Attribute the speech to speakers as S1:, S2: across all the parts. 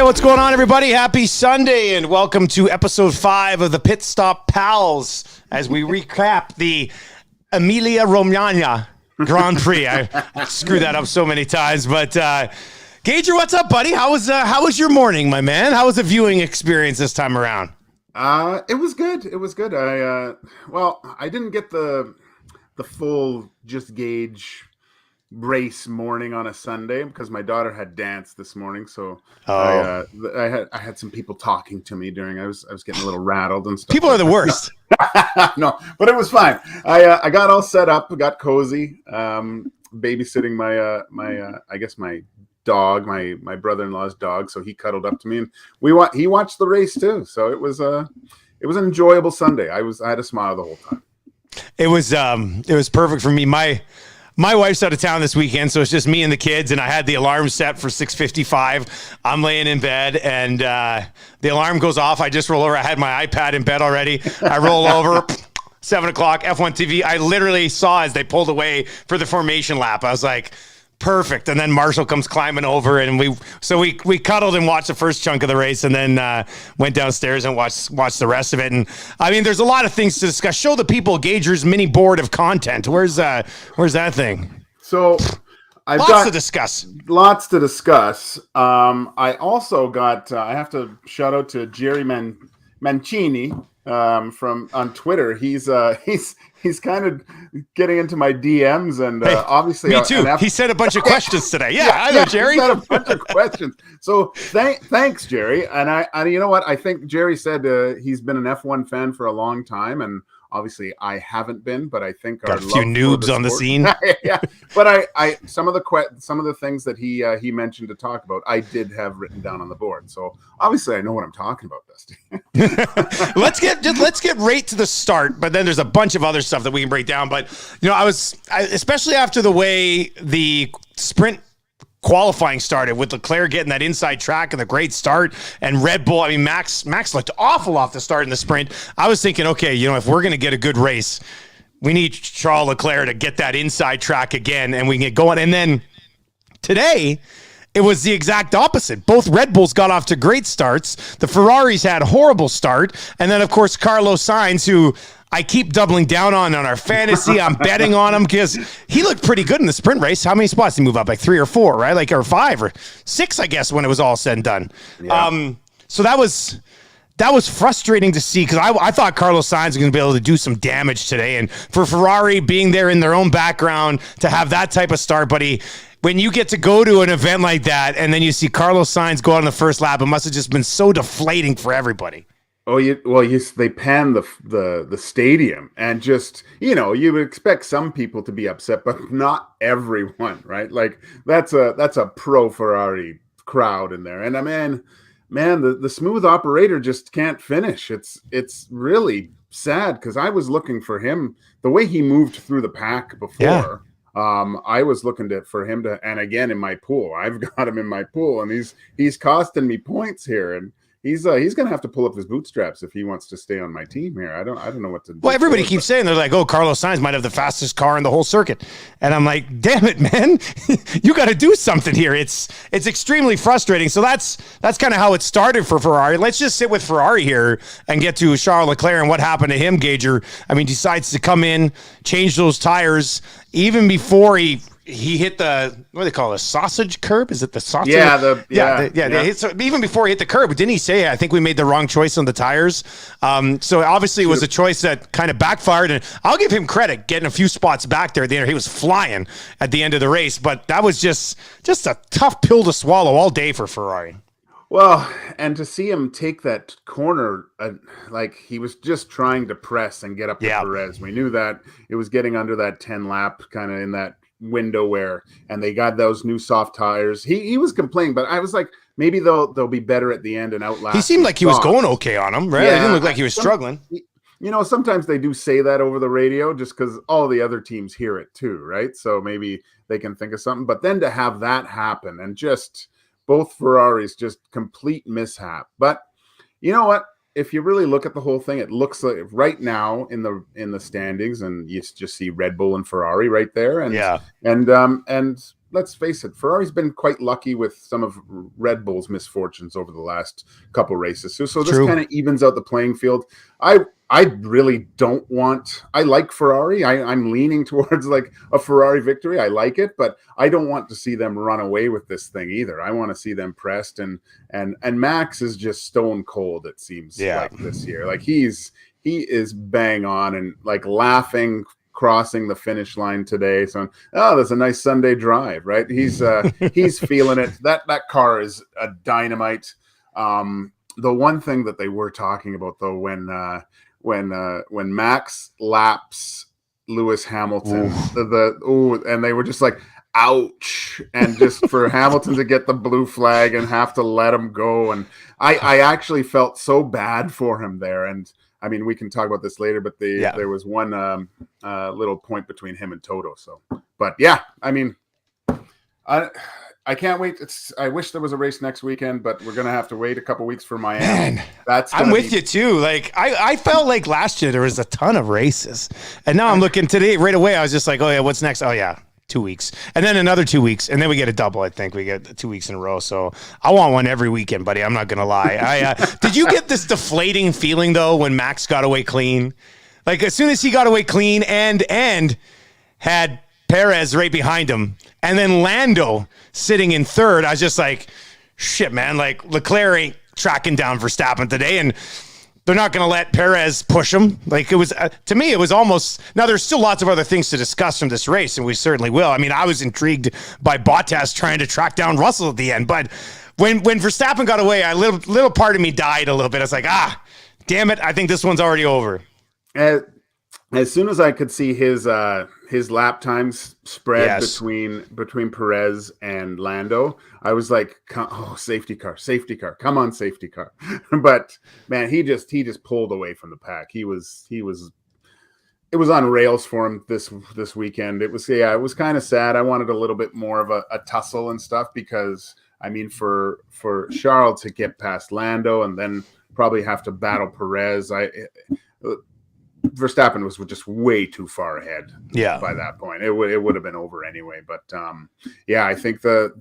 S1: what's going on, everybody? Happy Sunday, and welcome to episode 5 of the PITSTOP PALS as we recap the Emilia Romagna Grand Prix. I screwed that up so many times, but Gager, what's up, buddy? How was your morning, my man? How was the viewing experience this time around?
S2: It was good. It was good. I didn't get the full Just Gage race morning on a Sunday because my daughter had dance this morning. So I had some people talking to me during. I was getting a little rattled and stuff.
S1: People are the worst.
S2: No, but it was fine. I got all set up, got cozy, babysitting my dog, my brother-in-law's dog. So he cuddled up to me, and he watched the race too. So it was an enjoyable Sunday. I had a smile the whole time. It
S1: was perfect for me. My wife's out of town this weekend, so it's just me and the kids, and I had the alarm set for 6:55. I'm laying in bed, and the alarm goes off. I just roll over. I had my iPad in bed already. I roll over, 7 o'clock, F1 TV. I literally saw as they pulled away for the formation lap. I was like, perfect. And then Marshall comes climbing over, and we cuddled and watched the first chunk of the race, and then went downstairs and watched the rest of it. And I mean, there's a lot of things to discuss. Show the people Gager's mini board of content. Where's that thing?
S2: So I've
S1: got
S2: lots to discuss. I also got. I have to shout out to Jerry Mancini from on Twitter. He's kind of getting into my DMs, and obviously
S1: me too. He sent a bunch of questions today. I know, Jerry.
S2: He sent a bunch of questions. So thanks, Jerry. And you know what? I think Jerry said he's been an F1 fan for a long time, and obviously I haven't been, but I think
S1: got a few noobs on the scene.
S2: Yeah, but I some of the things that he mentioned to talk about, I did have written down on the board. So obviously I know what I'm talking about, Dusty.
S1: Let's get right to the start, but then there's a bunch of other stuff that we can break down. But especially after the way the sprint qualifying started with Leclerc getting that inside track and the great start, and Red Bull. I mean, Max looked awful off the start in the sprint. I was thinking, okay, if we're going to get a good race, we need Charles Leclerc to get that inside track again, and we can get going. And then today, it was the exact opposite. Both Red Bulls got off to great starts. The Ferraris had a horrible start. And then, of course, Carlos Sainz, who I keep doubling down on our fantasy. I'm betting on him because he looked pretty good in the sprint race. How many spots did he move up? Like 3 or 4, right? Or 5 or 6, I guess, when it was all said and done. Yeah. So that was frustrating to see because I thought Carlos Sainz was going to be able to do some damage today. And for Ferrari being there in their own background to have that type of start, buddy, when you get to go to an event like that and then you see Carlos Sainz go on the first lap, it must have just been so deflating for everybody.
S2: Oh, they panned the stadium, and just, you would expect some people to be upset, but not everyone, right? Like that's a pro Ferrari crowd in there. And the smooth operator just can't finish. It's really sad because I was looking for him, the way he moved through the pack before. Yeah. I was looking for him to, and again in my pool, I've got him in my pool, and he's costing me points here, and he's going to have to pull up his bootstraps if he wants to stay on my team here. I don't know what to do.
S1: Well, everybody keeps saying, they're like, oh, Carlos Sainz might have the fastest car in the whole circuit. And I'm like, damn it, man. You got to do something here. It's extremely frustrating. So that's kind of how it started for Ferrari. Let's just sit with Ferrari here and get to Charles Leclerc and what happened to him, Gager. I mean, decides to come in, change those tires even before he hit the, what do they call it, a sausage curb? Is it the sausage?
S2: Yeah.
S1: So even before he hit the curb, didn't he say, I think we made the wrong choice on the tires? So obviously it was a choice that kind of backfired, and I'll give him credit getting a few spots back there at the end. He was flying at the end of the race, but that was just a tough pill to swallow all day for Ferrari.
S2: Well, and to see him take that corner, like he was just trying to press and get up to Perez. We knew that it was getting under that 10 lap kind of in that window where, and they got those new soft tires. He was complaining, but I was like, maybe they'll be better at the end and outlast.
S1: He seemed like he was going okay on them, right?
S2: Yeah,
S1: it didn't look like he was struggling.
S2: Sometimes they do say that over the radio just because all the other teams hear it too, right? So maybe they can think of something. But then to have that happen and just both Ferraris, just complete mishap. But you know what? If you really look at the whole thing, it looks like right now in the standings, and you just see Red Bull and Ferrari right there, and let's face it, Ferrari's been quite lucky with some of Red Bull's misfortunes over the last couple races. So this kind of evens out the playing field. I really don't want. I like Ferrari. I'm leaning towards like a Ferrari victory. I like it, but I don't want to see them run away with this thing either. I want to see them pressed, and Max is just stone cold. It seems like this year, like he is bang on and like laughing, crossing the finish line today. So, that's a nice Sunday drive, right? He's feeling it. That car is a dynamite. The one thing that they were talking about though, when Max laps Lewis Hamilton, and they were just like, ouch, and just for Hamilton to get the blue flag and have to let him go, and I actually felt so bad for him there. And I mean, we can talk about this later, but there was one little point between him and Toto. So, but yeah, I mean, I can't wait. I wish there was a race next weekend, but we're gonna have to wait a couple weeks for Miami.
S1: Man, I'm with you too. Like I felt like last year there was a ton of races, and now I'm looking today right away. I was just like, oh yeah, what's next? Oh yeah, 2 weeks, and then another 2 weeks, and then we get a double. I think we get 2 weeks in a row. So I want one every weekend, buddy. I'm not gonna lie. Did you get this deflating feeling though when Max got away clean? Like as soon as he got away clean and had Perez right behind him, and then Lando sitting in third, I was just like, shit, man. Like Leclerc ain't tracking down Verstappen today, and they're not going to let Perez push him. Like it was, to me, it was almost. Now there's still lots of other things to discuss from this race, and we certainly will. I mean, I was intrigued by Bottas trying to track down Russell at the end, but when Verstappen got away, a little part of me died a little bit. I was like, damn it, I think this one's already over.
S2: As soon as I could see his lap times spread between Perez and Lando, I was like, safety car, come on, safety car. But man, he just pulled away from the pack. It was on rails for him this weekend. It was kind of sad. I wanted a little bit more of a tussle and stuff, because I mean, for Charles to get past Lando and then probably have to battle Perez, Verstappen was just way too far ahead. By that point, it would have been over anyway. But I think one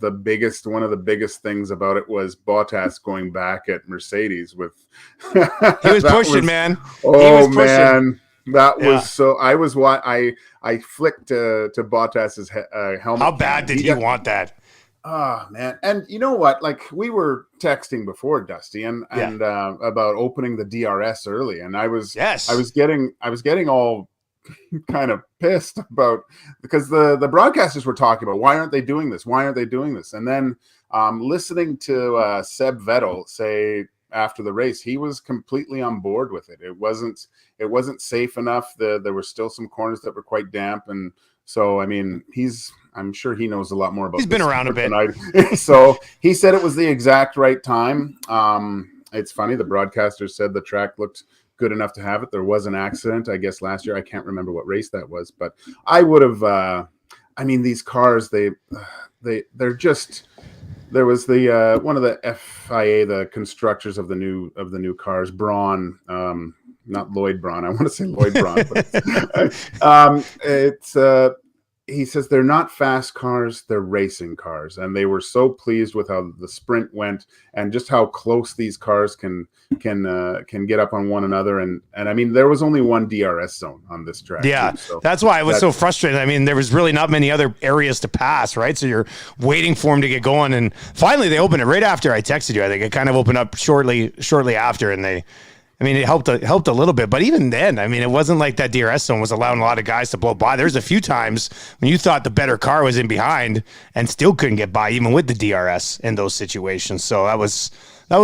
S2: of the biggest things about it was Bottas going back at Mercedes with.
S1: He was pushing, man.
S2: Oh man, that was so. I flicked to Bottas's helmet.
S1: How bad did he want that?
S2: Oh man. And you know what? Like we were texting before, Dusty, and about opening the DRS early. And I was getting all kind of pissed about, because the broadcasters were talking about, why aren't they doing this? Why aren't they doing this? And then listening to Seb Vettel say after the race, he was completely on board with it. It wasn't safe enough. There were still some corners that were quite damp, and so I mean, I'm sure he knows a lot more about.
S1: He's been around a bit.
S2: So he said it was the exact right time. It's funny. The broadcaster said the track looked good enough to have it. There was an accident, I guess, last year. I can't remember what race that was, but I would have. I mean, these cars, they're just. There was the one of the FIA, the constructors of the new cars, Braun. Not Lloyd Braun. I want to say Lloyd Braun. But he says they're not fast cars, they're racing cars. And they were so pleased with how the sprint went and just how close these cars can get up on one another. And I mean, there was only one DRS zone on this track.
S1: Yeah, too, so that's why it was so frustrating. I mean, there was really not many other areas to pass, right? So you're waiting for them to get going. And finally, they opened it right after I texted you. I think it kind of opened up shortly after, and it helped a little bit, but even then, I mean, it wasn't like that DRS zone was allowing a lot of guys to blow by. There's a few times when you thought the better car was in behind and still couldn't get by, even with the DRS in those situations. So that was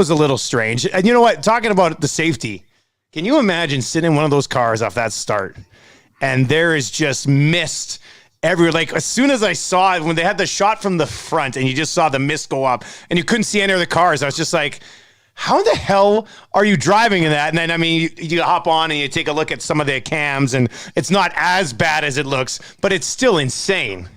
S1: a little strange. And you know what? Talking about the safety, can you imagine sitting in one of those cars off that start, and there is just mist everywhere? Like as soon as I saw it, when they had the shot from the front, and you just saw the mist go up, and you couldn't see any of the cars, I was just like, how the hell are you driving in that? And then, I mean, you hop on and you take a look at some of the cams, and it's not as bad as it looks, but it's still insane.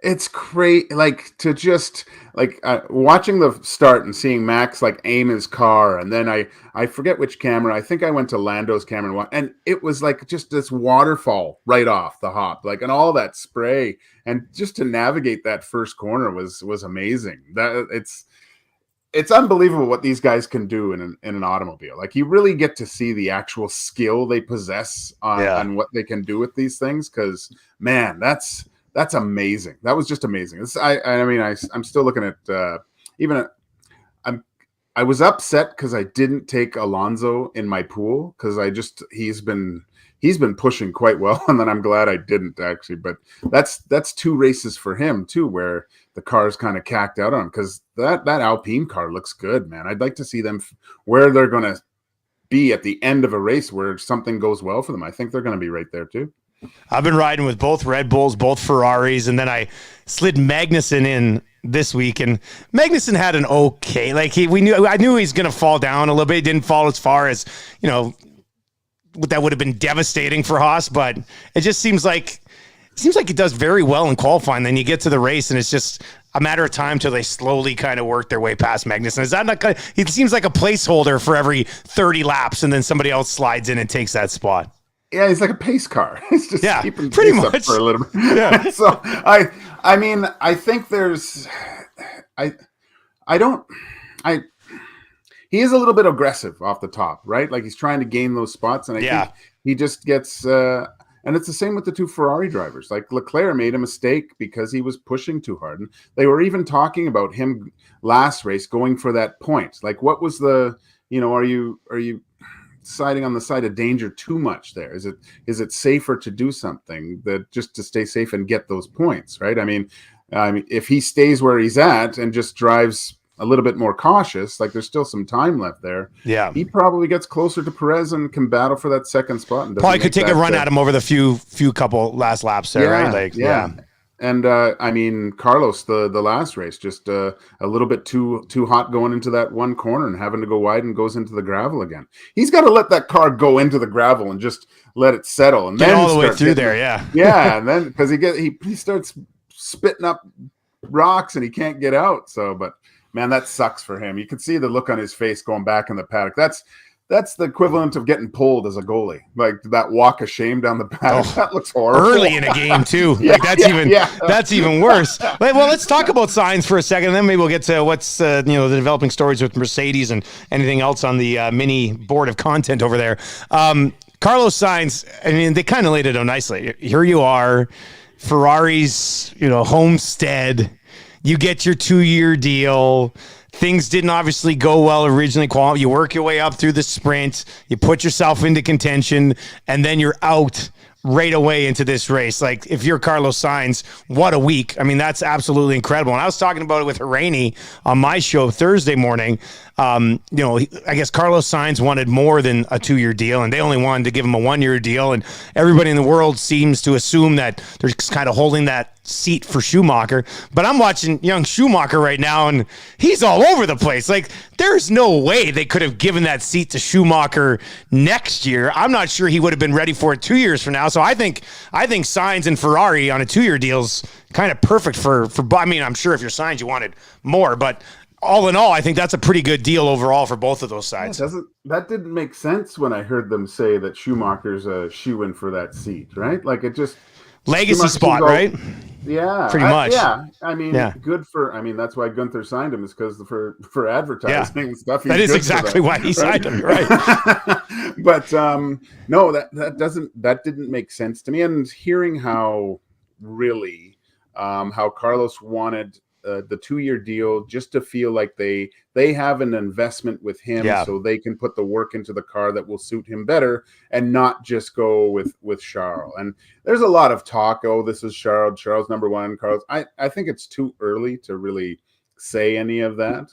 S2: it's great, like to just like watching the start and seeing Max like aim his car, and then I forget which camera. I think I went to Lando's camera, and it was like just this waterfall right off the hop, like, and all that spray, and just to navigate that first corner was amazing. That it's unbelievable what these guys can do in an automobile. Like, you really get to see the actual skill they possess on what they can do with these things. Because man, that's amazing. That was just amazing. I'm still looking at I was upset because I didn't take Alonso in my pool, because he's been pushing quite well, and then I'm glad I didn't, actually. But that's 2 races for him too, where the car's kind of cacked out on, because that Alpine car looks good, man. I'd like to see them where they're going to be at the end of a race where something goes well for them. I think they're going to be right there too.
S1: I've been riding with both Red Bulls, both Ferraris, and then I slid Magnussen in this week, and Magnussen had an okay, like I knew he's going to fall down a little bit. He didn't fall as far as, that would have been devastating for Haas, but it just seems like he does very well in qualifying. Then you get to the race, and it's just a matter of time till they slowly kind of work their way past Magnussen. Is that not kind of, he seems like a placeholder for every 30 laps, and then somebody else slides in and takes that spot.
S2: Yeah, he's like a pace car. He's just keeping
S1: pretty
S2: pace
S1: much
S2: up for a little bit.
S1: Yeah.
S2: So I mean, I think there's, he is a little bit aggressive off the top, right? Like, he's trying to gain those spots, and I think he just gets, and it's the same with the 2 Ferrari drivers. Like, Leclerc made a mistake because he was pushing too hard, and they were even talking about him last race going for that point. Like, what was the, are you siding on the side of danger too much there? Is it safer to do something that just to stay safe and get those points, right? I mean, if he stays where he's at and just drives a little bit more cautious, like, there's still some time left there. Yeah, he probably gets closer to Perez and can battle for that second spot. And
S1: probably could take a run at him over the few couple last laps there, right? Like, yeah.
S2: And I mean, Carlos, the last race, just a little bit too hot going into that one corner and having to go wide, and goes into the gravel again. He's got to let that car go into the gravel and just let it settle, and
S1: get
S2: then
S1: all the way through there.
S2: Yeah, and then because he starts spitting up rocks and he can't get out. So, but man, that sucks for him. You can see the look on his face going back in the paddock. That's the equivalent of getting pulled as a goalie, like that walk of shame down the paddock. That looks horrible.
S1: Early in a game too. That's even worse. Well, let's talk about Sainz for a second, and then maybe we'll get to what's the developing stories with Mercedes and anything else on the mini board of content over there. Carlos Sainz, I mean, they kind of laid it out nicely. Here you are, Ferrari's, homestead. You get your 2-year deal. Things didn't obviously go well originally. You work your way up through the sprint. You put yourself into contention, and then you're out right away into this race. Like, if you're Carlos Sainz, what a week. I mean, that's absolutely incredible. And I was talking about it with Hirani on my show Thursday morning. I guess Carlos Sainz wanted more than a 2-year deal, and they only wanted to give him a 1-year deal. And everybody in the world seems to assume that they're just kind of holding that seat for Schumacher. But I'm watching young Schumacher right now, and he's all over the place. Like, there's no way they could have given that seat to Schumacher next year. I'm not sure he would have been ready for it 2 years from now. So I think Sainz and Ferrari on a 2-year deal is kind of perfect for. I mean, I'm sure if you're Sainz, you wanted more, but all in all, I think that's a pretty good deal overall for both of those sides.
S2: That didn't make sense when I heard them say that Schumacher's a shoo-in for that seat, right? Like, it just
S1: legacy spot, right?
S2: Yeah,
S1: pretty much.
S2: I mean, good for. I mean, that's why Gunther signed him, is because for advertising and stuff.
S1: That is exactly why he signed him, right?
S2: But no, that didn't make sense to me. And hearing how Carlos wanted the 2-year deal just to feel like they have an investment with him, so they can put the work into the car that will suit him better, and not just go with Charles. And there's a lot of talk, this is Charles number 1, Carlos. I think it's too early to really say any of that,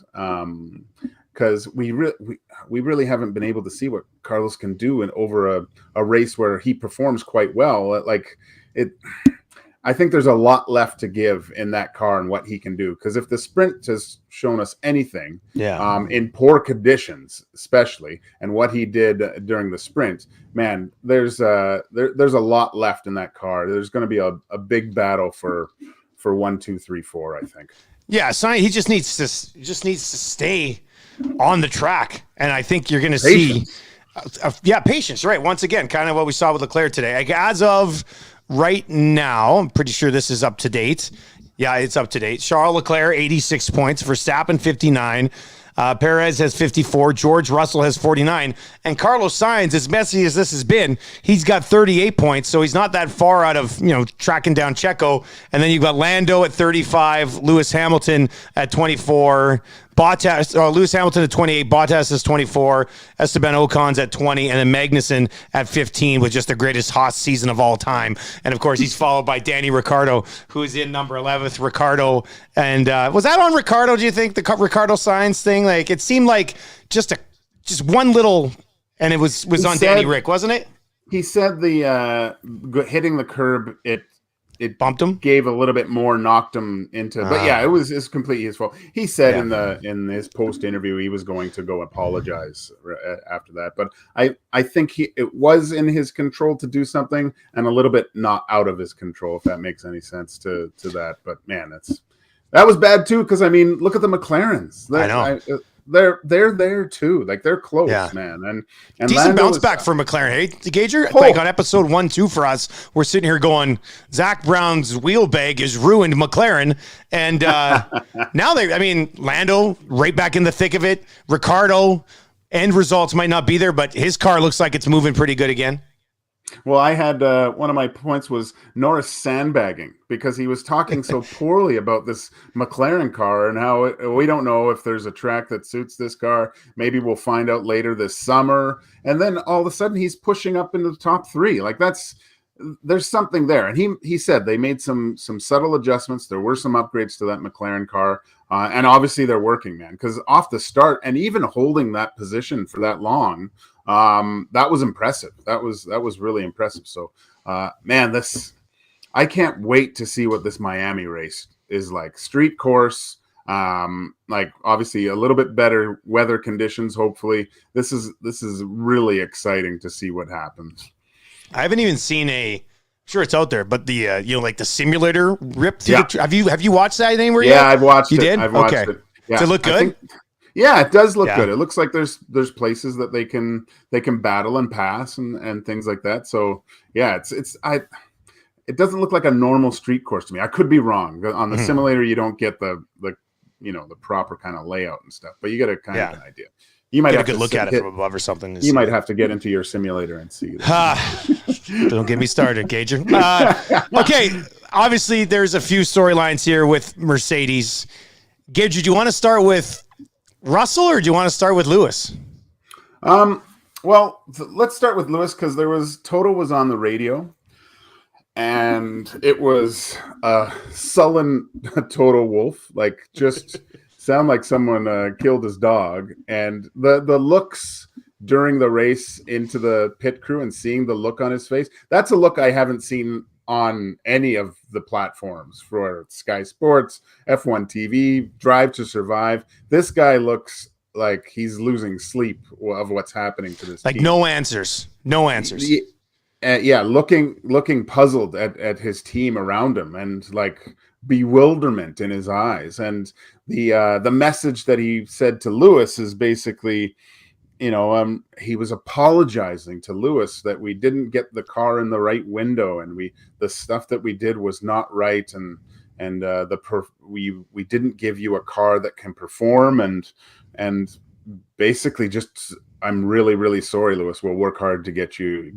S2: because we really haven't been able to see what Carlos can do over a race where he performs quite well. Like, I think there's a lot left to give in that car and what he can do. Because if the sprint has shown us anything, in poor conditions, especially, and what he did during the sprint, man, there's a lot left in that car. There's going to be a big battle for for 1, 2, 3, 4. I think.
S1: Yeah, Sonny, he just needs to stay on the track, and I think you're going to see, patience. Right, once again, kind of what we saw with Leclerc today. Like, as of right now, I'm pretty sure this is up to date. Yeah, it's up to date. Charles Leclerc, 86 points. Verstappen, 59. Perez has 54. George Russell has 49. And Carlos Sainz, as messy as this has been, he's got 38 points. So he's not that far out of, tracking down Checo. And then you've got Lando at 35, Lewis Hamilton at 24, Lewis Hamilton at 28, Bottas is 24, Esteban Ocon's at 20, and then Magnussen at 15 with just the greatest Haas season of all time. And of course, he's followed by Danny Ricciardo, who is in number 11th. Ricciardo, and was that on Ricciardo? Do you think the Ricciardo Sainz thing? Like, it seemed like just one little, and it was on Danny Rick, wasn't it?
S2: He said the hitting the curb, it
S1: bumped him,
S2: gave a little bit more, knocked him into. But yeah, it's completely his fault. He said in his post interview he was going to go apologize after that. But I think it was in his control to do something, and a little bit not out of his control, if that makes any sense to that. But man, that was bad too, because I mean, look at the McLarens.
S1: I know.
S2: They're there too. Like, they're close, man. And
S1: decent
S2: Lando
S1: bounce back for McLaren. Hey, Gager, like on episode 1, 2 for us, we're sitting here going, Zach Brown's wheel bag is ruined McLaren. And now Lando right back in the thick of it. Ricciardo, end results might not be there, but his car looks like it's moving pretty good again.
S2: Well, I had one of my points was Norris sandbagging, because he was talking so poorly about this McLaren car and how we don't know if there's a track that suits this car. Maybe we'll find out later this summer. And then all of a sudden he's pushing up into the top 3. Like, there's something there. And he said they made some subtle adjustments. There were some upgrades to that McLaren car. And obviously they're working, man, because off the start and even holding that position for that long, that was impressive. That was really impressive. So, man, I can't wait to see what this Miami race is like. Street course, like, obviously a little bit better weather conditions. Hopefully, this is really exciting to see what happens.
S1: I haven't even seen sure it's out there, but the like the simulator rip. Have you watched that anywhere yet?
S2: Yeah, I've watched it.
S1: You did?
S2: I've watched it. Yeah.
S1: Does it look good?
S2: Yeah, it does look good. It looks like there's places that they can battle and pass and things like that. So yeah, it doesn't look like a normal street course to me. I could be wrong. On the simulator, you don't get the proper kind of layout and stuff, but you get a kind of an idea. You might have
S1: a good look at it from above or something.
S2: You might have to get into your simulator and see.
S1: Don't get me started, Gager. Okay, obviously there's a few storylines here with Mercedes. Gager, do you want to start with Russell or do you want to start with Lewis?
S2: Well, let's start with Lewis, because Toto was on the radio, and it was a sullen Toto Wolff, like, just sound like someone killed his dog. And the looks during the race into the pit crew and seeing the look on his face, that's a look I haven't seen on any of the platforms for Sky Sports, F1 TV, Drive to Survive. This guy looks like he's losing sleep of what's happening to this team.
S1: No answers.
S2: Yeah, looking puzzled at his team around him, and like bewilderment in his eyes. And the message that he said to Lewis is basically, he was apologizing to Lewis that we didn't get the car in the right window, and the stuff that we did was not right, and we didn't give you a car that can perform, and basically just, I'm really, really sorry, Lewis. We'll work hard to get you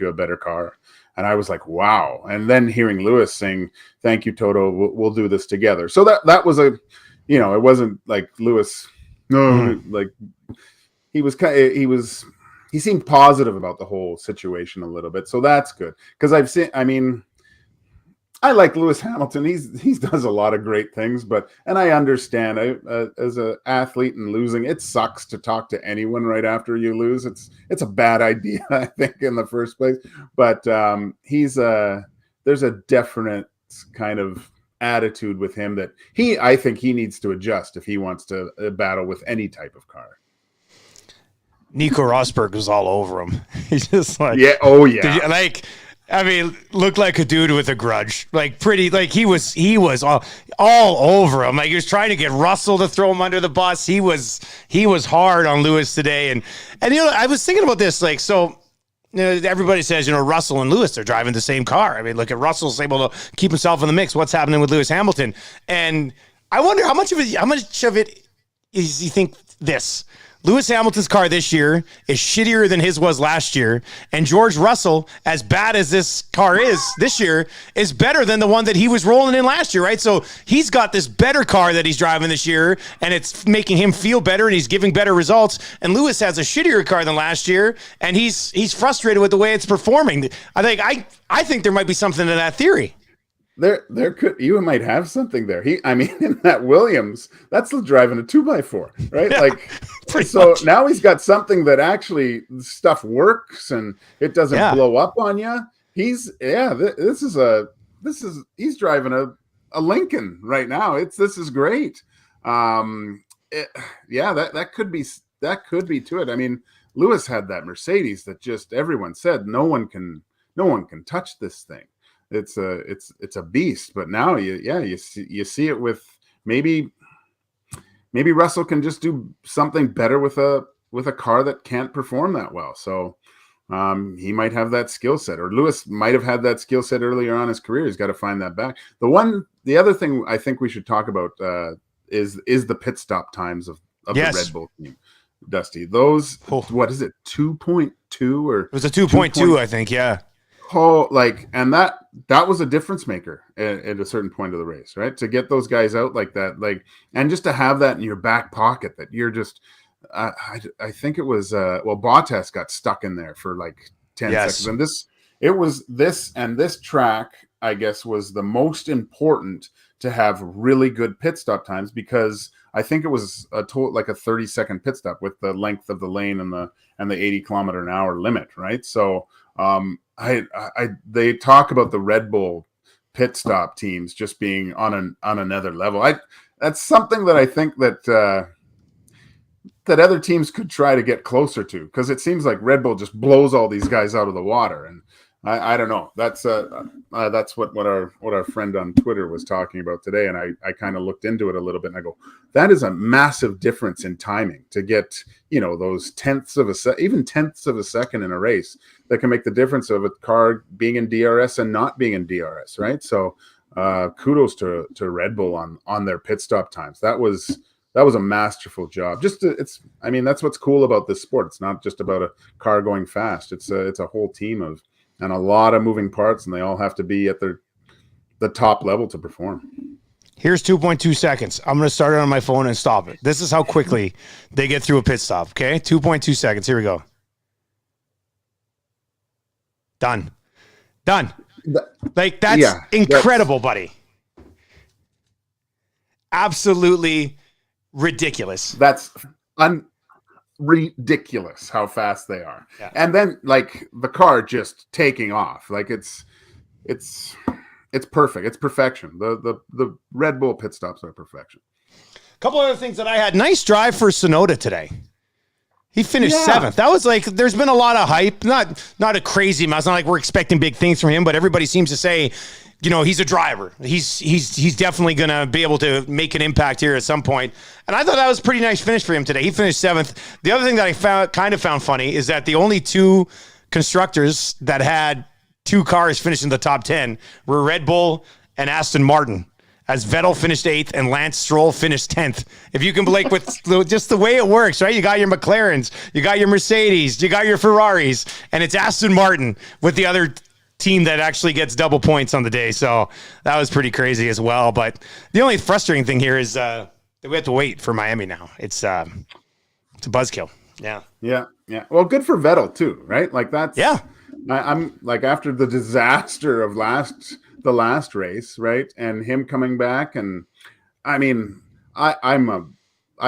S2: a better car. And I was like, wow. And then hearing Lewis saying, "Thank you, Toto. We'll do this together." So that was it wasn't like Lewis. No, like he seemed positive about the whole situation a little bit. So that's good, because I like Lewis Hamilton. He does a lot of great things, and I understand as an athlete and losing, it sucks to talk to anyone right after you lose. It's a bad idea, I think, in the first place. But there's a definite kind of attitude with him that I think he needs to adjust if he wants to battle with any type of car.
S1: Nico Rosberg was all over him. He's just like,
S2: yeah, oh yeah,
S1: I mean, looked like a dude with a grudge. Like he was all over him. Like he was trying to get Russell to throw him under the bus. He was hard on Lewis today. And I was thinking about this. Like, so everybody says, Russell and Lewis, they're driving the same car. I mean, look at Russell's able to keep himself in the mix. What's happening with Lewis Hamilton? And I wonder how much of it is you think this. Lewis Hamilton's car this year is shittier than his was last year, and George Russell, as bad as this car is this year, is better than the one that he was rolling in last year, right? So he's got this better car that he's driving this year, and it's making him feel better, and he's giving better results. And Lewis has a shittier car than last year, and he's frustrated with the way it's performing. I think there might be something to that theory.
S2: You might have something there. In that Williams, that's driving a 2x4, right? Yeah, like, so much. Now he's got something that actually stuff works and it doesn't blow up on you. He's driving a Lincoln right now. This is great. That could be to it. I mean, Lewis had that Mercedes that just everyone said no one can touch this thing. It's a beast, but now you see it with maybe Russell can just do something better with a car that can't perform that well. So he might have that skill set, or Lewis might have had that skill set earlier on in his career. He's got to find that back. The other thing I think we should talk about is the pit stop times of the Red Bull team. Dusty, those what is it, 2.2 or it
S1: was a 2.2, I think, yeah.
S2: And that was a difference maker at a certain point of the race, right? To get those guys out like that, and just to have that in your back pocket, that you're just, I think it was, Bottas got stuck in there for like 10 seconds. And this track, I guess, was the most important to have really good pit stop times, because I think it was a 30-second pit stop with the length of the lane and the 80-kilometer-an-hour limit, right? So, they talk about the Red Bull pit stop teams just being on another level. That's something that I think that other teams could try to get closer to, because it seems like Red Bull just blows all these guys out of the water. And I don't know. That's what our friend on Twitter was talking about today, and I kind of looked into it a little bit, and I go, that is a massive difference in timing to get those tenths of a second in a race that can make the difference of a car being in DRS and not being in DRS, right? So kudos to Red Bull on their pit stop times. That was a masterful job. That's what's cool about this sport. It's not just about a car going fast. It's a whole team and a lot of moving parts, and they all have to be at the top level to perform.
S1: Here's 2.2 seconds. I'm going to start it on my phone and stop it. This is how quickly they get through a pit stop, okay? 2.2 seconds. Here we go. Done. That's incredible, buddy. Absolutely ridiculous.
S2: That's ridiculous how fast they are. Yeah. And then the car just taking off. It's perfect. It's perfection. The Red Bull pit stops are perfection.
S1: A couple other things that I had. Nice drive for Tsunoda today. He finished 7th. That was there's been a lot of hype. Not a crazy amount. It's not like we're expecting big things from him, but everybody seems to say, he's a driver. He's definitely going to be able to make an impact here at some point. And I thought that was a pretty nice finish for him today. He finished 7th. The other thing that I found funny is that the only two constructors that had two cars finish in the top 10 were Red Bull and Aston Martin, as Vettel finished 8th and Lance Stroll finished 10th. If you can believe, with just the way it works, right? You got your McLarens, you got your Mercedes, you got your Ferraris, and it's Aston Martin with the other team that actually gets double points on the day. So that was pretty crazy as well. But the only frustrating thing here is that we have to wait for Miami now. It's a buzzkill. Yeah.
S2: Well, good for Vettel too, right? I'm after the disaster of the last race, right? And him coming back, and I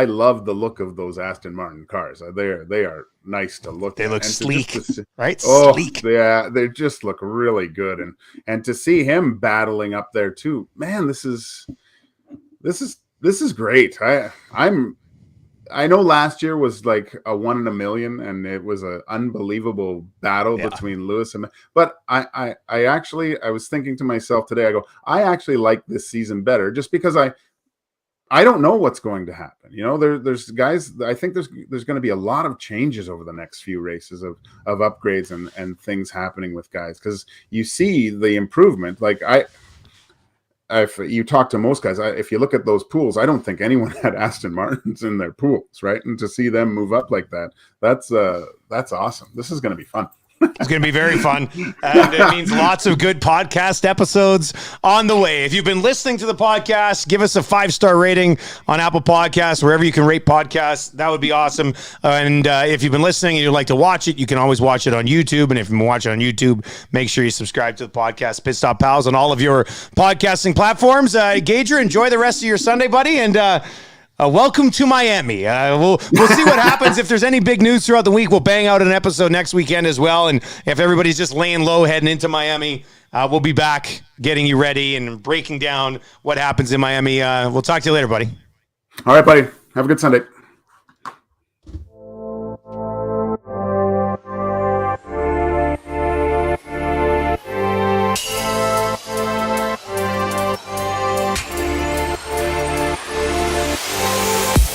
S2: love the look of those Aston Martin cars. They are nice to look at.
S1: They look sleek, right?
S2: Sleek. Yeah, they just look really good. And to see him battling up there too, man, this is great. I know last year was like a 1 in a million, and it was an unbelievable battle between Lewis and. But I actually was thinking to myself today. I go, I actually like this season better, just because I don't know what's going to happen. You know, there's guys. I think there's going to be a lot of changes over the next few races of upgrades and things happening with guys, because you see the improvement. Like if you talk to most guys, if you look at those pools, I don't think anyone had Aston Martins in their pools, right? And to see them move up like that, that's awesome. This is going to be fun.
S1: It's going to be very fun. And it means lots of good podcast episodes on the way. If you've been listening to the podcast, give us a 5-star rating on Apple Podcasts, wherever you can rate podcasts. That would be awesome. And if you've been listening and you'd like to watch it, you can always watch it on YouTube. And if you've been watching on YouTube, make sure you subscribe to the podcast, Pit Stop Pals, on all of your podcasting platforms. Gager, enjoy the rest of your Sunday, buddy. And welcome to Miami. We'll see what happens. If there's any big news throughout the week, we'll bang out an episode next weekend as well. And if everybody's just laying low heading into Miami, we'll be back getting you ready and breaking down what happens in Miami. We'll talk to you later, buddy.
S2: All right, buddy. Have a good Sunday.